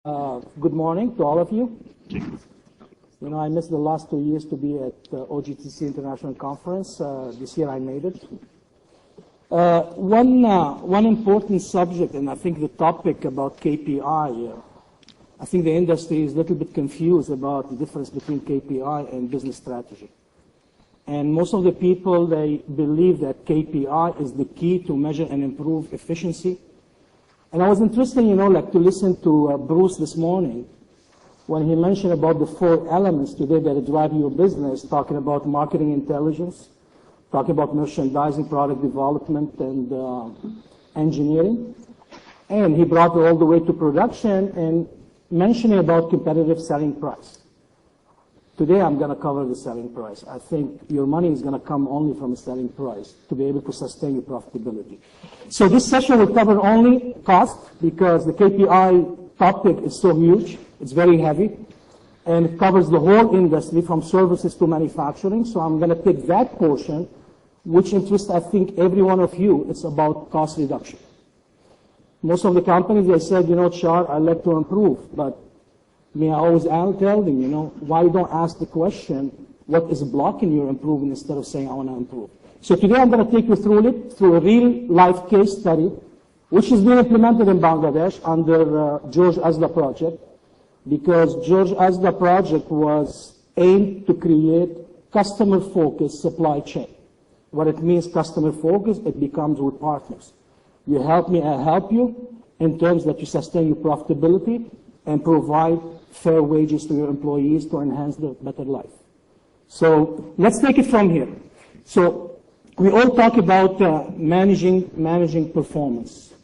Good morning to all of you. You know, I missed the last 2 years to be at OGTC International Conference. This year I made it. One important subject, and I think the topic about KPI, I think the industry is a little bit confused about the difference between KPI and business strategy. And most of the people, they believe that KPI is the key to measure and improve efficiency. And I was interested, you know, like to listen to Bruce this morning when he mentioned about the 4 elements today that drive your business, talking about marketing intelligence, talking about merchandising, product development, and engineering. And he brought it all the way to production and mentioning about competitive selling price. Today I'm going to cover the selling price. I think your money is going to come only from a selling price to be able to sustain your profitability. So this session will cover only cost because the KPI topic is so huge. It's very heavy. And it covers the whole industry from services to manufacturing. So I'm going to take that portion, which interests, I think, every one of you. It's about cost reduction. Most of the companies, they said, you know, Char, I'd like to improve, but I always tell them, you know, why don't ask the question, what is blocking your improvement instead of saying, I want to improve. So today I'm going to take you through it, through a real-life case study, which is being implemented in Bangladesh under George Asda project, because George Asda project was aimed to create customer-focused supply chain. What it means customer-focused, it becomes with partners. You help me, I help you, in terms that you sustain your profitability and provide fair wages to your employees to enhance their better life. So let's take it from here. So we all talk about managing performance.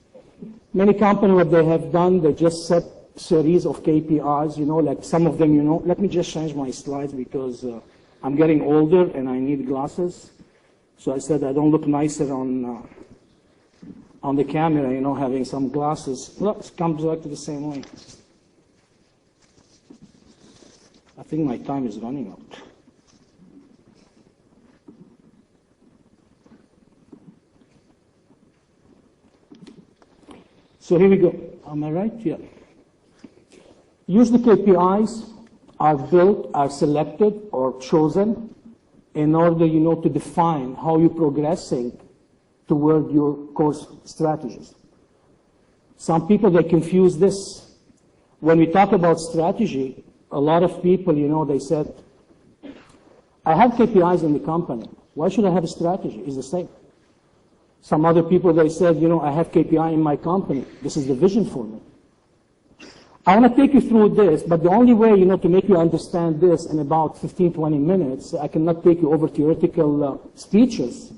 Many companies, what they have done, they just set series of KPIs, you know, like some of them, you know. Let me just change my slides because I'm getting older and I need glasses. So I said I don't look nicer on the camera, you know, having some glasses. Look, it comes back to the same way. I think my time is running out. So here we go. Am I right? Yeah. Usually KPIs are built, are selected, or chosen in order, you know, to define how you're progressing toward your course strategies. Some people, they confuse this. When we talk about strategy, a lot of people, you know, they said, I have KPIs in the company. Why should I have a strategy? It's the same. Some other people, they said, you know, I have KPI in my company. This is the vision for me. I want to take you through this, but the only way, you know, to make you understand this in about 15, 20 minutes, I cannot take you over theoretical speeches.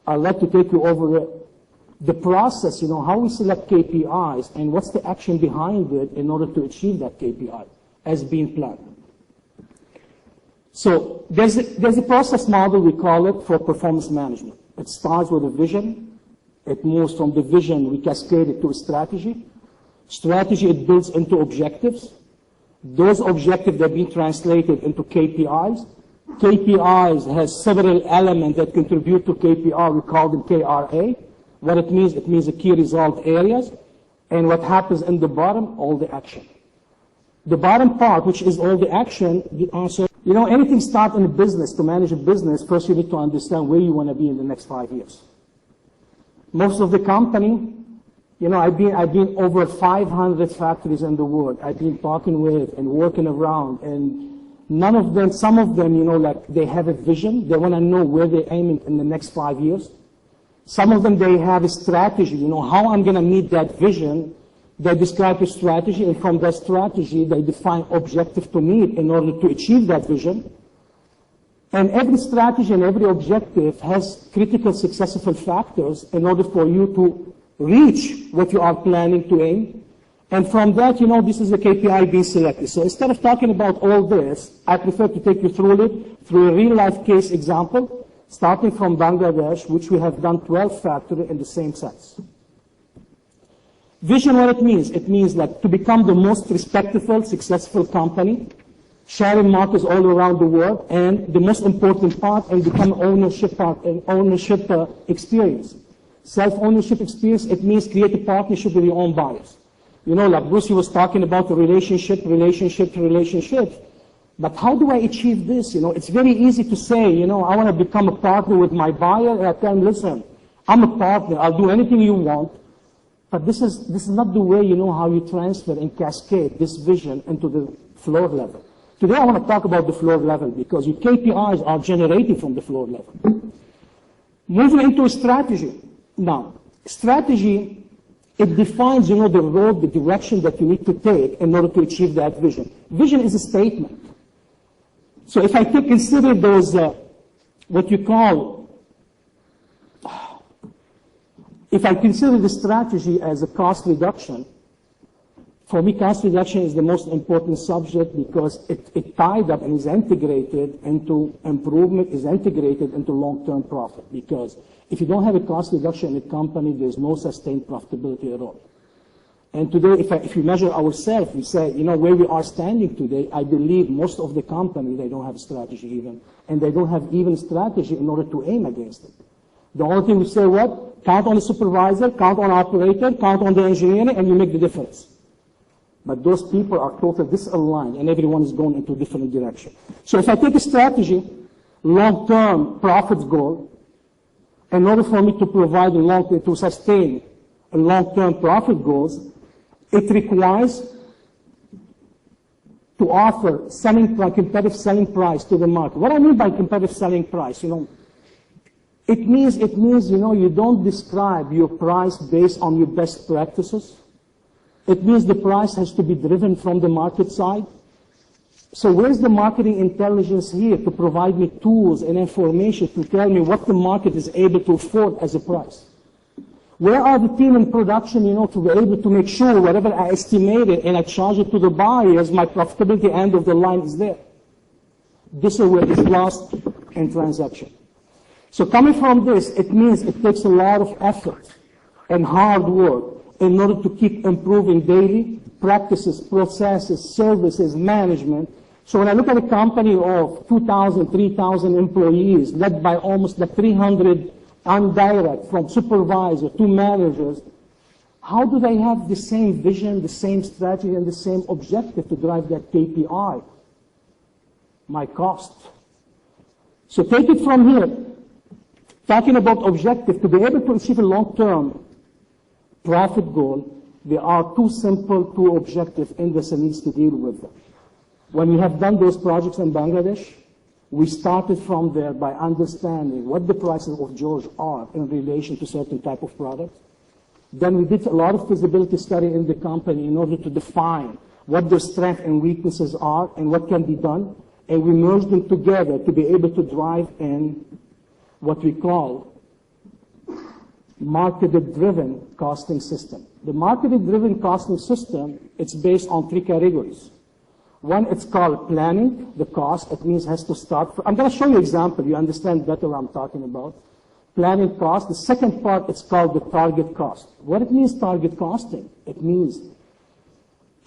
I'd like to take you over the process, you know, how we select KPIs and what's the action behind it in order to achieve that KPI as being planned. So there's a process model, we call it, for performance management. It starts with a vision. It moves from the vision, we cascade it to a strategy. Strategy, it builds into objectives. Those objectives are being translated into KPIs. KPIs has several elements that contribute to KPI. We call them KRA. What it means the key result areas. And what happens in the bottom, all the action. The bottom part, which is all the action, the answer. You know, anything start in a business, to manage a business, first you need to understand where you want to be in the next 5 years. Most of the company, you know, I've been over 500 factories in the world. I've been talking with and working around, and none of them, some of them, you know, like they have a vision. They want to know where they're aiming in the next 5 years. Some of them, they have a strategy, you know, how I'm going to meet that vision. They describe a strategy, and from that strategy, they define objective to meet in order to achieve that vision. And every strategy and every objective has critical successful factors in order for you to reach what you are planning to aim. And from that, you know, this is the KPI being selected. So instead of talking about all this, I prefer to take you through it, through a real-life case example, starting from Bangladesh, which we have done 12 factories in the same sense. Vision, what it means? It means like to become the most respectable, successful company, sharing markets all around the world, and the most important part, and become ownership part and ownership experience. Self-ownership experience, it means create a partnership with your own buyers. You know, like Bruce was talking about the relationship. But how do I achieve this? You know, it's very easy to say, you know, I want to become a partner with my buyer, and I tell him, listen, I'm a partner, I'll do anything you want. But this is not the way, you know, how you transfer and cascade this vision into the floor level. Today I want to talk about the floor level because your KPIs are generated from the floor level. Moving into strategy. Now, strategy, it defines, you know, the road, the direction that you need to take in order to achieve that vision. Vision is a statement. So if I consider those, what you call, if I consider the strategy as a cost reduction, for me, cost reduction is the most important subject because it tied up and is integrated into improvement, is integrated into long-term profit. Because if you don't have a cost reduction in a company, there's no sustained profitability at all. And today, if you measure ourselves, we say, you know, where we are standing today, I believe most of the company, they don't have a strategy even. And they don't have even a strategy in order to aim against it. The only thing we say, what? Count on the supervisor, count on operator, count on the engineering, and you make the difference. But those people are totally disaligned, and everyone is going into a different direction. So if I take a strategy, long-term profits goal, in order for me to provide to sustain a long-term profit goals, it requires to offer competitive selling price to the market. What I mean by competitive selling price, you know, it means, you know, you don't describe your price based on your best practices. It means the price has to be driven from the market side. So where's the marketing intelligence here to provide me tools and information to tell me what the market is able to afford as a price? Where are the team in production, you know, to be able to make sure whatever I estimated and I charge it to the buyers, my profitability end of the line is there? This is where it's lost in transaction. So coming from this, it means it takes a lot of effort and hard work in order to keep improving daily practices, processes, services, management. So when I look at a company of 2,000, 3,000 employees, led by almost 300 indirect, from supervisor to managers, how do they have the same vision, the same strategy, and the same objective to drive that KPI? My cost. So take it from here. Talking about objective, to be able to achieve a long-term profit goal, there are two objectives industry needs to deal with. When we have done those projects in Bangladesh, we started from there by understanding what the prices of George are in relation to certain type of products. Then we did a lot of feasibility study in the company in order to define what their strengths and weaknesses are and what can be done. And we merged them together to be able to drive in what we call market-driven costing system. The market-driven costing system, it's based on three categories. One, it's called planning, the cost. It means it has to start. I'm going to show you an example. You understand better what I'm talking about. Planning cost. The second part, it's called the target cost. What it means, target costing? It means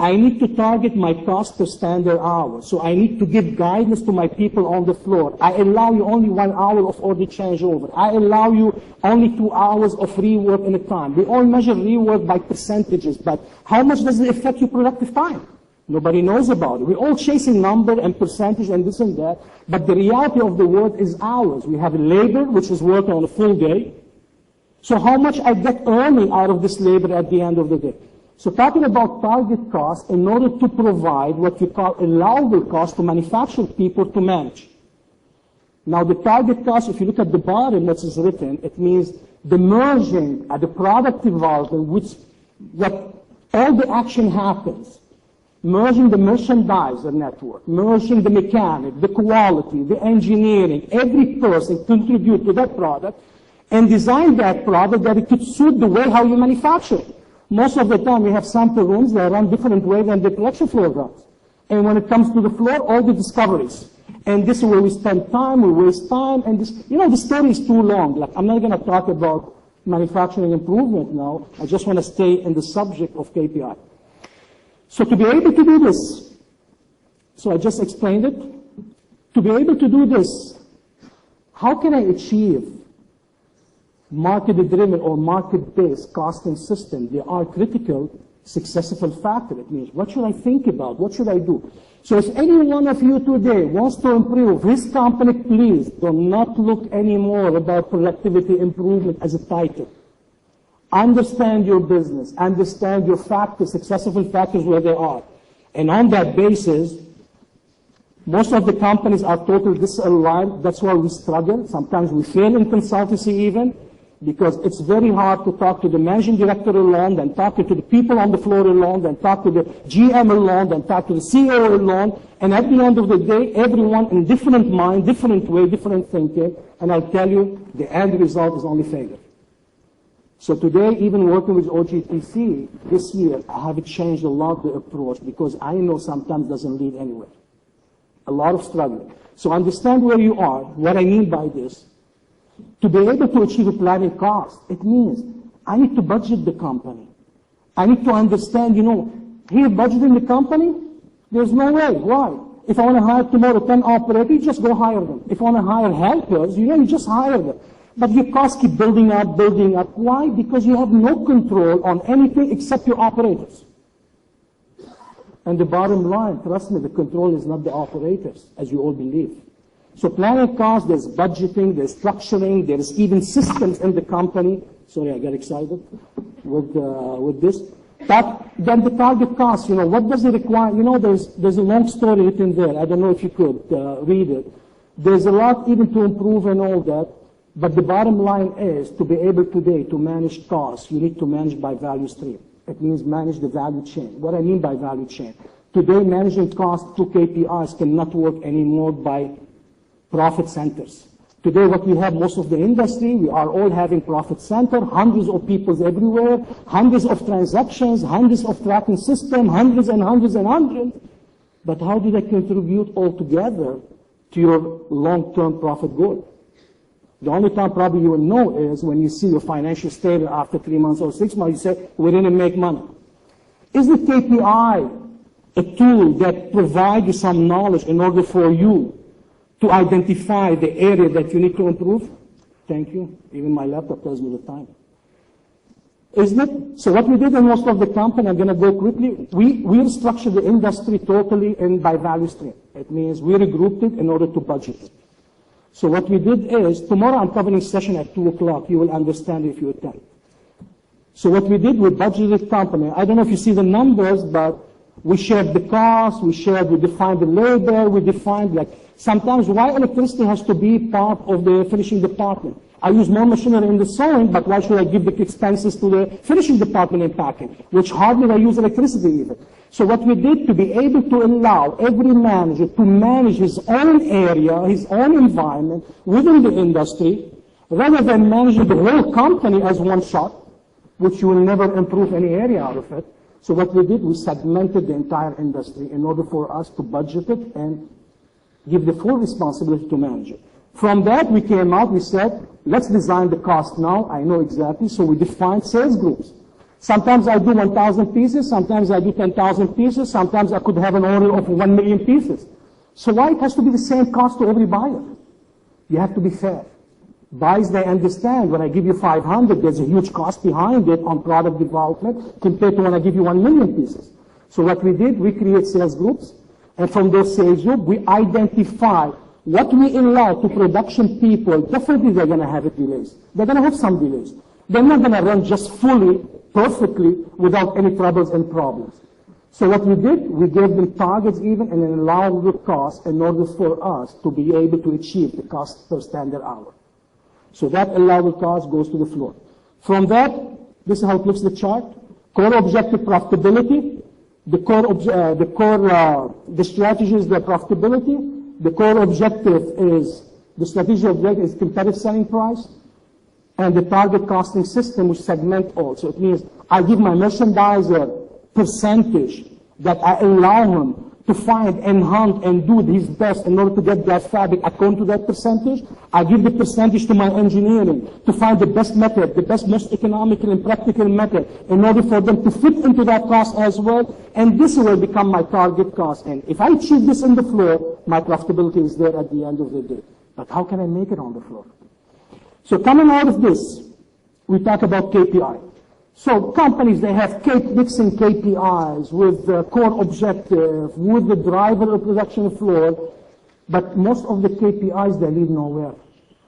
I need to target my cost per standard hour. So I need to give guidance to my people on the floor. I allow you only 1 hour of order changeover. I allow you only 2 hours of rework in a time. We all measure rework by percentages, but how much does it affect your productive time? Nobody knows about it. We're all chasing number and percentage and this and that, but the reality of the world is hours. We have labor, which is working on a full day. So how much I get earning out of this labor at the end of the day? So talking about target cost in order to provide what we call allowable cost to manufacture people to manage. Now the target cost, if you look at the bottom, what is written, it means the merging at the product development, which all the action happens. Merging the merchandiser network, merging the mechanic, the quality, the engineering, every person contribute to that product and design that product that it could suit the way how you manufacture it. Most of the time we have sample rooms that run different way than the production floor runs. And when it comes to the floor, all the discoveries. And this is where we spend time, we waste time, and this, you know, the story is too long. Like, I'm not going to talk about manufacturing improvement now. I just want to stay in the subject of KPI. So to be able to do this, so I just explained it, to be able to do this, how can I achieve market-driven or market-based costing system? They are critical successful factor. It means, what should I think about? What should I do? So if any one of you today wants to improve his company, please do not look anymore about productivity improvement as a title. Understand your business. Understand your factors, successful factors where they are. And on that basis, most of the companies are totally disaligned. That's why we struggle. Sometimes we fail in consultancy even, because it's very hard to talk to the managing director alone, then talk to the people on the floor alone, then talk to the GM alone, then talk to the CEO alone. And at the end of the day, everyone in different mind, different way, different thinking. And I'll tell you, the end result is only failure. So today, even working with OGTC this year, I have changed a lot the approach, because I know sometimes doesn't lead anywhere. A lot of struggling. So understand where you are. What I mean by this, to be able to achieve a planning cost, it means I need to budget the company. I need to understand, here budgeting the company, there's no way. Why? If I want to hire tomorrow 10 operators, you just go hire them. If I want to hire helpers, you just hire them. But your costs keep building up, building up. Why? Because you have no control on anything except your operators. And the bottom line, trust me, the control is not the operators, as you all believe. So planning costs, there's budgeting, there's structuring, there's even systems in the company. Sorry, I got excited with this. But then the target cost, what does it require? There's a long story written there. I don't know if you could read it. There's a lot even to improve and all that. But the bottom line is, to be able today to manage costs, you need to manage by value stream. It means manage the value chain. What I mean by value chain, today managing costs through KPIs cannot work anymore by profit centers. Today what we have, most of the industry, we are all having profit center, hundreds of people everywhere, hundreds of transactions, hundreds of tracking systems, hundreds and hundreds and hundreds. But how do they contribute all together to your long-term profit goal? The only time probably you will know is when you see your financial statement after 3 months or 6 months, you say, we didn't make money. Is the KPI a tool that provides you some knowledge in order for you to identify the area that you need to improve? Thank you. Even my laptop tells me the time. Isn't it? So what we did in most of the company, I'm going to go quickly, we restructured the industry totally by value stream. It means we regrouped it in order to budget it. So what we did is, tomorrow I'm covering a session at 2 o'clock. You will understand if you attend. So what we did, we budgeted company. I don't know if you see the numbers, but we shared the cost, we defined the labor, we defined sometimes why electricity has to be part of the finishing department. I use more machinery in the sewing, but why should I give the expenses to the finishing department in packing, which hardly I use electricity even. So what we did, to be able to allow every manager to manage his own area, his own environment within the industry, rather than managing the whole company as one shot, which you will never improve any area out of it. So what we did, we segmented the entire industry in order for us to budget it and give the full responsibility to manage it. From that, we came out, we said, let's design the cost now. I know exactly. So we defined sales groups. Sometimes I do 1,000 pieces, sometimes I do 10,000 pieces, sometimes I could have an order of 1 million pieces. So why it has to be the same cost to every buyer? You have to be fair. Buyers, they understand when I give you 500, there's a huge cost behind it on product development compared to when I give you 1 million pieces. So what we did, we create sales groups, and from those sales groups, we identify what we allow to production people. Definitely they're going to have delays. They're going to have some delays. They're not going to run just fully, perfectly, without any troubles and problems. So what we did, we gave them targets even and allowed the cost in order for us to be able to achieve the cost per standard hour. So that allowable cost goes to the floor. From that, this is how it looks the chart. Core objective profitability. The strategy is the profitability. The core objective is, the strategic objective is competitive selling price. And the target costing system, which segment all. So it means I give my merchandiser percentage that I allow him to find and hunt and do his best in order to get that fabric according to that percentage. I give the percentage to my engineering to find the best method, the best, most economical and practical method in order for them to fit into that cost as well. And this will become my target cost. And if I achieve this in the floor, my profitability is there at the end of the day. But how can I make it on the floor? So coming out of this, we talk about KPI. So companies, they have mixing KPIs with the core objective, with the driver of production floor, but most of the KPIs, they lead nowhere.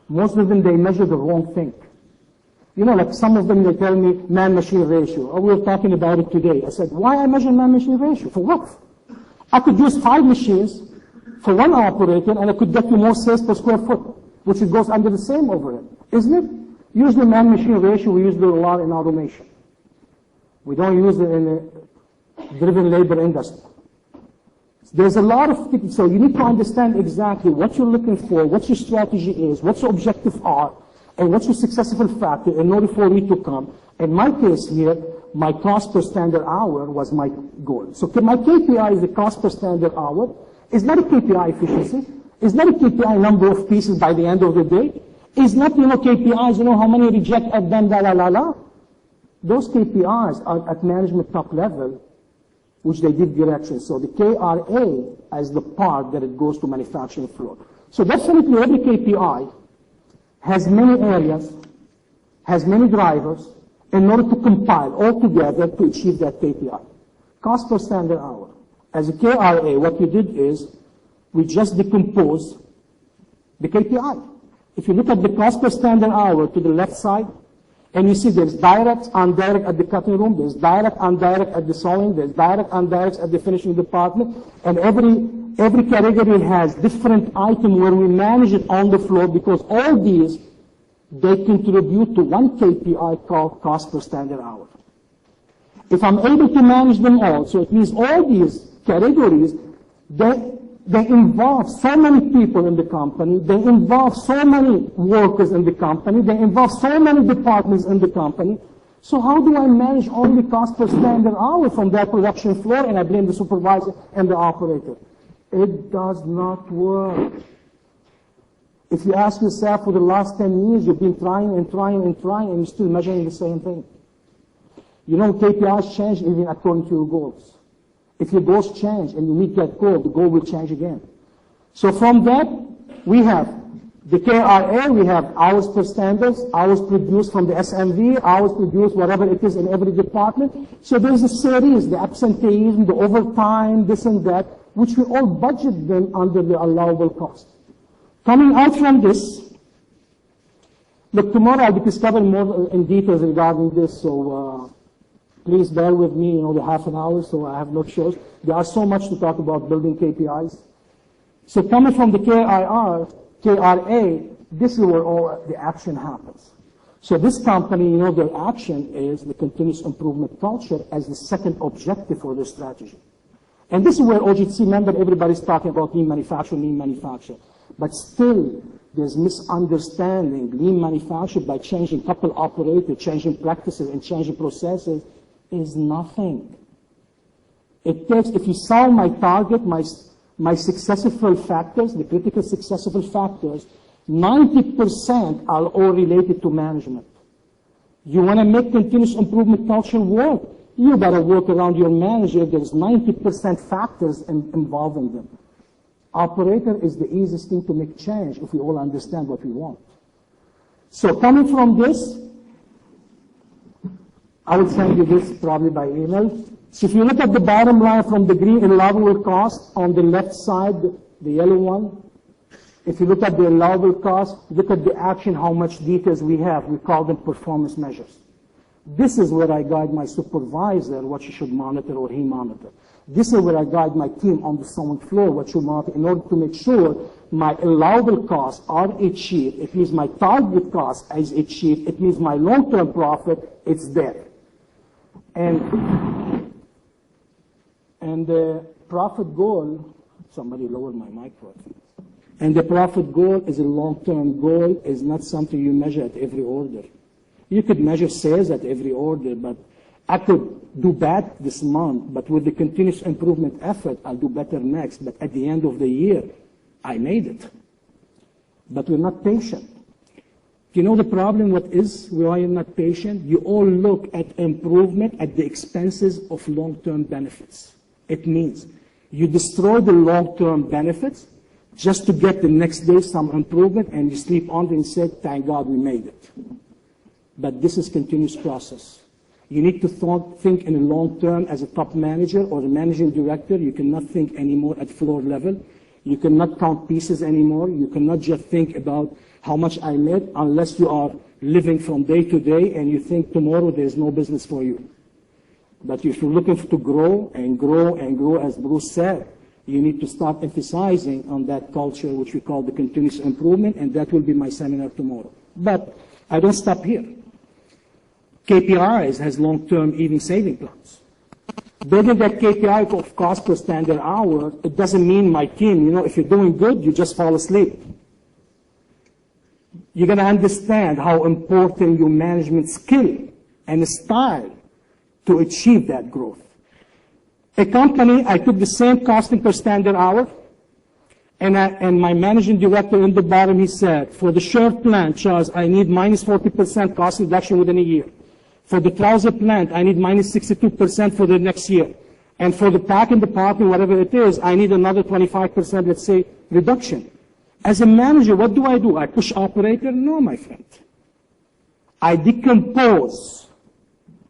Most of them, they measure the wrong thing. You know, like some of them, they tell me man-machine ratio. Oh, we were talking about it today. I said, why I measure man-machine ratio? For what? I could use 5 machines for one operator, and I could get you more sales per square foot, which it goes under the same overhead, isn't it? Usually man-machine ratio, we use it a lot in automation. We don't use it in a driven labor industry. There's a lot of things, so you need to understand exactly what you're looking for, what your strategy is, what your objectives are, and what's your successful factor in order for me to come. In my case here, my cost per standard hour was my goal. So my KPI is the cost per standard hour. It's not a KPI efficiency. It's not a KPI number of pieces by the end of the day. It's not, KPIs, how many reject I've done, la. Those KPIs are at management top level, which they give direction. So the KRA as the part that it goes to manufacturing floor. So definitely every KPI has many areas, has many drivers, in order to compile all together to achieve that KPI. Cost per standard hour. As a KRA, what we did is we just decompose the KPI. If you look at the cost per standard hour to the left side, and you see there's direct, indirect at the cutting room, there's direct, indirect at the sewing, there's direct, indirect at the finishing department, and every category has different item where we manage it on the floor, because all these, they contribute to one KPI called cost per standard hour. If I'm able to manage them all, so it means all these categories, they involve so many people in the company, they involve so many workers in the company, they involve so many departments in the company. So how do I manage only cost per standard hour from that production floor, and I blame the supervisor and the operator? It does not work. If you ask yourself, for the last 10 years, you've been trying and you're still measuring the same thing. KPIs change even according to your goals. If your goals change and you meet that goal, the goal will change again. So from that, we have the KRA, we have hours per standards, hours produced from the SMV, hours produced whatever it is in every department. So there's a series, the absenteeism, the overtime, this and that, which we all budget them under the allowable cost. Coming out from this, look, tomorrow I'll be discovering more in details regarding this, so please bear with me, the half an hour, so I have no choice. There are so much to talk about building KPIs. So coming from the KRA, this is where all the action happens. So this company, their action is the continuous improvement culture as the second objective for their strategy. And this is where OGTC, remember, everybody's talking about lean manufacturing. But still, there's misunderstanding. Lean manufacturing, by changing couple operators, changing practices, and changing processes, is nothing. It takes, if you solve my target, my successful factors, the critical successful factors, 90% are all related to management. You want to make continuous improvement culture work, you better work around your manager. There's 90% factors involving them. Operator is the easiest thing to make change if we all understand what we want. So coming from this, I will send you this probably by email. So if you look at the bottom line from the green allowable cost on the left side, the yellow one, if you look at the allowable cost, look at the action, how much details we have. We call them performance measures. This is where I guide my supervisor what she should monitor or he monitor. This is where I guide my team on the sewing floor what should monitor in order to make sure my allowable costs are achieved. It means my target cost is achieved. It means my long-term profit, it's there. And the profit goal, somebody lowered my microphone. And the profit goal is a long-term goal, is not something you measure at every order. You could measure sales at every order, but I could do bad this month, but with the continuous improvement effort, I'll do better next. But at the end of the year, I made it. But we're not patient. You know the problem, what is why you're not patient? You all look at improvement at the expenses of long-term benefits. It means you destroy the long-term benefits just to get the next day some improvement, and you sleep on it and say, thank God we made it. But this is continuous process. You need to think in the long term as a top manager or a managing director. You cannot think anymore at floor level. You cannot count pieces anymore. You cannot just think about how much I made unless you are living from day to day and you think tomorrow there's no business for you. But if you're looking to grow and grow and grow, as Bruce said, you need to start emphasizing on that culture, which we call the continuous improvement, and that will be my seminar tomorrow. But I don't stop here. KPIs has long-term even saving plans. Building that KPI of cost per standard hour, it doesn't mean my team, if you're doing good, you just fall asleep. You're going to understand how important your management skill and style to achieve that growth. A company, I took the same costing per standard hour, and my managing director in the bottom, he said, for the short plant, Charles, I need minus 40% cost reduction within a year. For the trouser plant, I need minus 62% for the next year. And for the pack and the parking, whatever it is, I need another 25%, let's say, reduction. As a manager, what do? I push operator? No, my friend. I decompose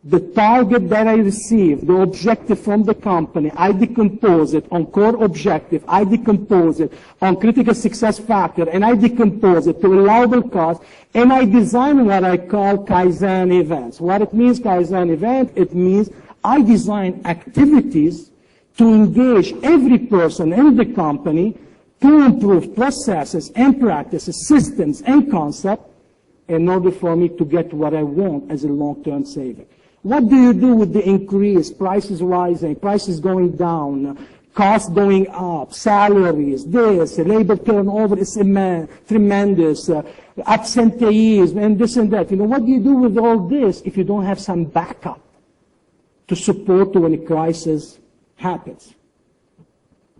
the target that I receive, the objective from the company. I decompose it on core objective. I decompose it on critical success factor, and I decompose it to allowable cost, and I design what I call Kaizen events. What it means, Kaizen event, it means I design activities to engage every person in the company to improve processes and practices, systems and concepts in order for me to get what I want as a long-term saving. What do you do with the increase, prices rising, prices going down, costs going up, salaries, this, labor turnover is tremendous, absenteeism, and this and that. What do you do with all this if you don't have some backup to support when a crisis happens?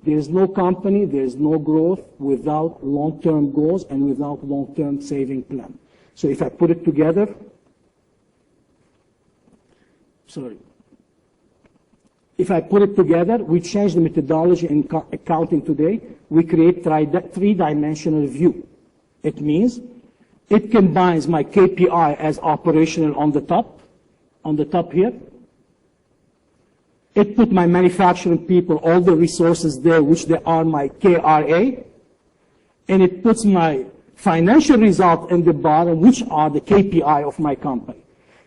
There is no company, there is no growth without long-term goals and without long-term saving plan. So if I put it together, if I put it together, we change the methodology in accounting today. We create three-dimensional view. It means it combines my KPI as operational on the top here. It put my manufacturing people, all the resources there, which they are my KRA, and it puts my financial result in the bottom, which are the KPI of my company.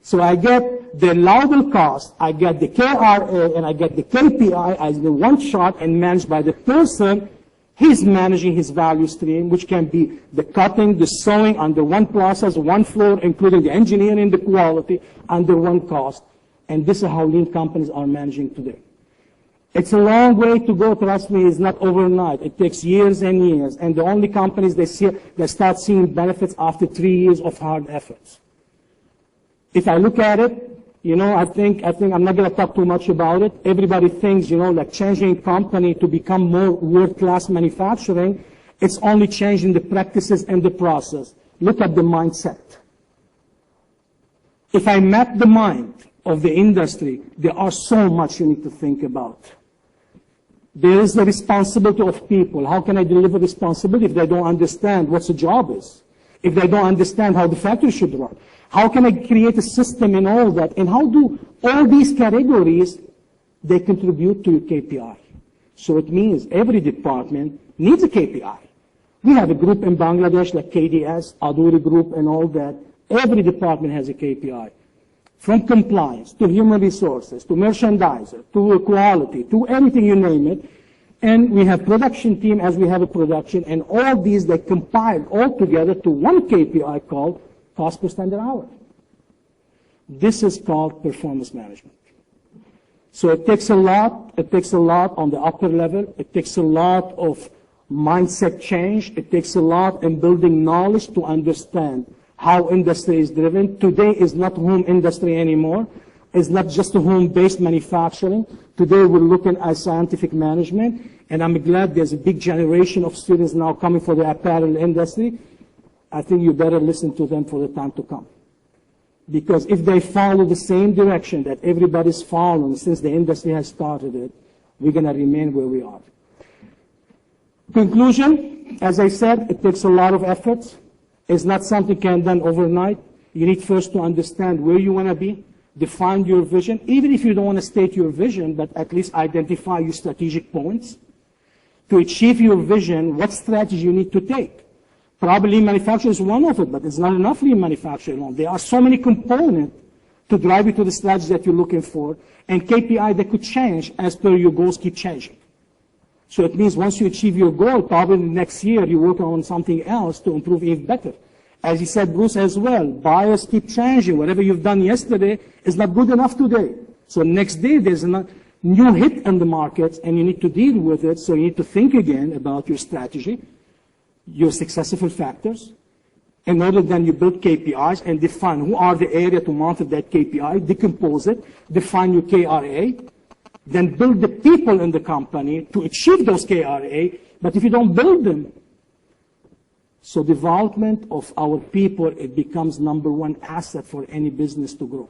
So I get the allowable cost, I get the KRA, and I get the KPI as the one chart and managed by the person. He's managing his value stream, which can be the cutting, the sewing under one process, one floor, including the engineering, the quality, under one cost. And this is how lean companies are managing today. It's a long way to go, trust me, it's not overnight. It takes years and years. And the only companies they start seeing benefits after 3 years of hard efforts. If I look at it, I think I'm not going to talk too much about it. Everybody thinks, like changing company to become more world-class manufacturing, it's only changing the practices and the process. Look at the mindset. If I map the mind of the industry, there are so much you need to think about. There is the responsibility of people. How can I deliver responsibility if they don't understand what the job is? If they don't understand how the factory should run? How can I create a system in all that? And how do all these categories, they contribute to your KPI? So it means every department needs a KPI. We have a group in Bangladesh like KDS, Aduri Group and all that. Every department has a KPI. From compliance to human resources, to merchandiser, to quality, to anything you name it. And we have production team as we have a production, and all these, they compiled all together to one KPI called cost per standard hour. This is called performance management. So it takes a lot on the upper level. It takes a lot of mindset change. It takes a lot in building knowledge to understand how industry is driven. Today is not home industry anymore. It's not just a home-based manufacturing. Today we're looking at scientific management, and I'm glad there's a big generation of students now coming for the apparel industry. I think you better listen to them for the time to come. Because if they follow the same direction that everybody's following since the industry has started it, we're going to remain where we are. Conclusion, as I said, it takes a lot of effort. It's not something can be done overnight. You need first to understand where you want to be, define your vision, even if you don't want to state your vision, but at least identify your strategic points. To achieve your vision, what strategy you need to take. Probably lean manufacturing is one of it, but it's not enough lean manufacturing alone. There are so many components to drive you to the strategy that you're looking for, and KPI that could change as per your goals keep changing. So it means once you achieve your goal, probably next year you work on something else to improve even better. As you said, Bruce, as well, buyers keep changing. Whatever you've done yesterday is not good enough today. So next day there's a new hit in the market, and you need to deal with it. So you need to think again about your strategy, your successful factors. In order then you build KPIs and define who are the area to monitor that KPI, decompose it, define your KRA, then build the people in the company to achieve those KRA. But if you don't build them, so development of our people, it becomes #1 asset for any business to grow.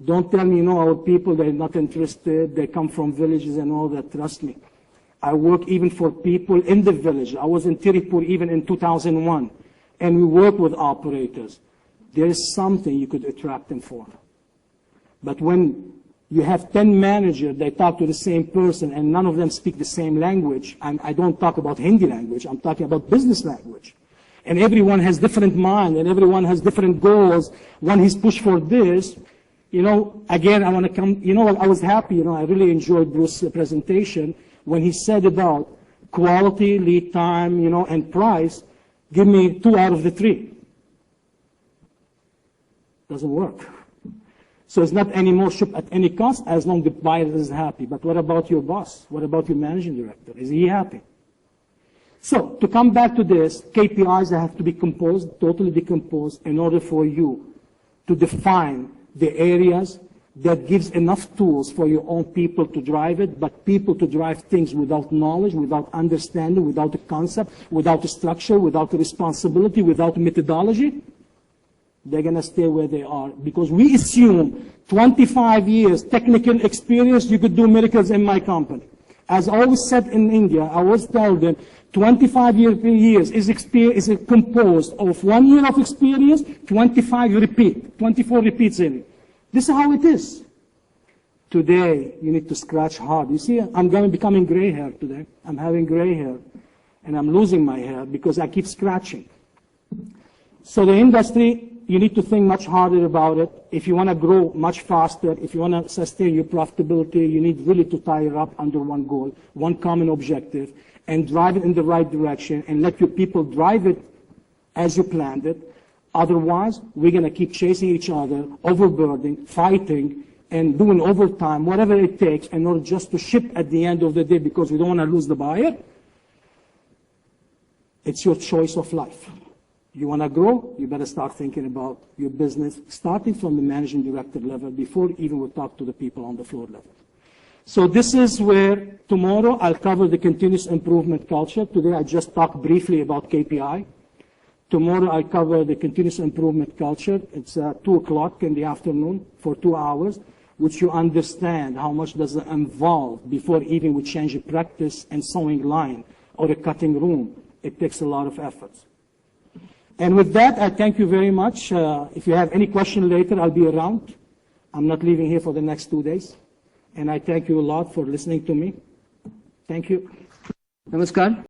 Don't tell me, our people, they're not interested, they come from villages and all that. Trust me. I work even for people in the village. I was in Tiripur even in 2001, and we work with operators. There is something you could attract them for. But when you have 10 managers, they talk to the same person, and none of them speak the same language. I don't talk about Hindi language. I'm talking about business language. And everyone has different mind, and everyone has different goals. One is pushed for this. Again, I want to come, I was happy, I really enjoyed Bruce's presentation when he said about quality, lead time, and price. Give me 2 out of the 3. Doesn't work. So it's not anymore ship at any cost as long as the buyer is happy. But what about your boss? What about your managing director? Is he happy? So to come back to this, KPIs have to be composed, totally decomposed, in order for you to define the areas that gives enough tools for your own people to drive it, but people to drive things without knowledge, without understanding, without a concept, without a structure, without a responsibility, without a methodology, they're going to stay where they are. Because we assume 25 years technical experience, you could do miracles in my company. As I always said in India, I always tell them, 25 years is composed of 1 year of experience, 25 you repeat, 24 repeats in it. This is how it is. Today, you need to scratch hard. You see, I'm becoming gray hair today. I'm having gray hair, and I'm losing my hair because I keep scratching. So the industry, you need to think much harder about it. If you want to grow much faster, if you want to sustain your profitability, you need really to tie it up under one goal, one common objective, and drive it in the right direction, and let your people drive it as you planned it. Otherwise, we're going to keep chasing each other, overburdening, fighting, and doing overtime, whatever it takes, in order just to ship at the end of the day because we don't want to lose the buyer. It's your choice of life. You want to grow, you better start thinking about your business, starting from the managing director level before even we talk to the people on the floor level. So this is where tomorrow I'll cover the continuous improvement culture. Today I just talked briefly about KPI. Tomorrow I'll cover the continuous improvement culture. It's 2 o'clock in the afternoon for 2 hours, which you understand how much does it involve before even we change a practice and sewing line or a cutting room. It takes a lot of efforts. And with that, I thank you very much. If you have any question later, I'll be around. I'm not leaving here for the next 2 days. And I thank you a lot for listening to me. Thank you. Namaskar.